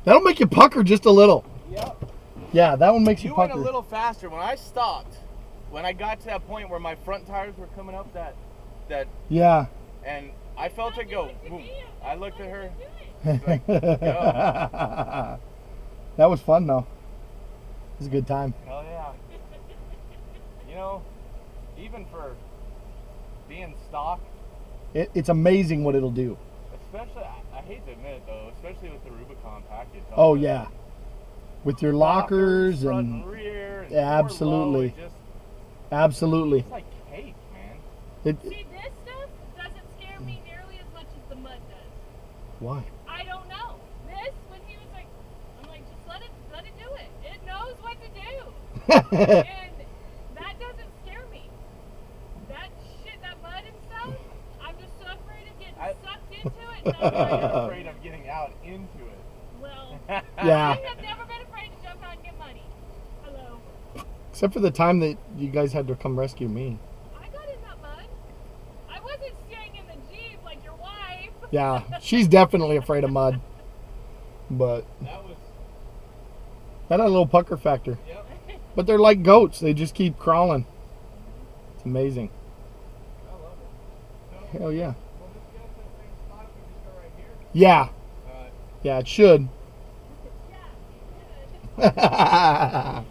That'll make you pucker just a little. Yep. Yeah, that one makes you pucker. You went a little faster. When I stopped, when I got to that point where my front tires were coming up that yeah. And I felt it go. Boom. I looked at her. Like, go. That was fun though. It was a good time. Hell yeah. You know, even for being stock, it's amazing what it'll do. Especially, I hate to admit it though, especially with the Rubicon package. Oh yeah, with your lockers front and rear, and yeah, absolutely, low, absolutely. It's like cake, man. See, this stuff doesn't scare me nearly as much as the mud does. Why? I don't know. This, when he was like, I'm like, just let it do it. It knows what to do. And that doesn't scare me. That shit, that mud and stuff, I'm just so afraid of getting sucked into it. I'm afraid of getting out into it. Well, yeah. I have never been afraid to jump out and get money. Hello. Except for the time that you guys had to come rescue me. I got in that mud. I wasn't staying in the Jeep like your wife. Yeah, she's definitely afraid of mud. But that had a little pucker factor. Yep. But they're like goats. They just keep crawling. It's amazing. I love it. So, Hell yeah. Will this get us to the same spot if we just go right here? Yeah. Yeah, it should. Yeah, it did.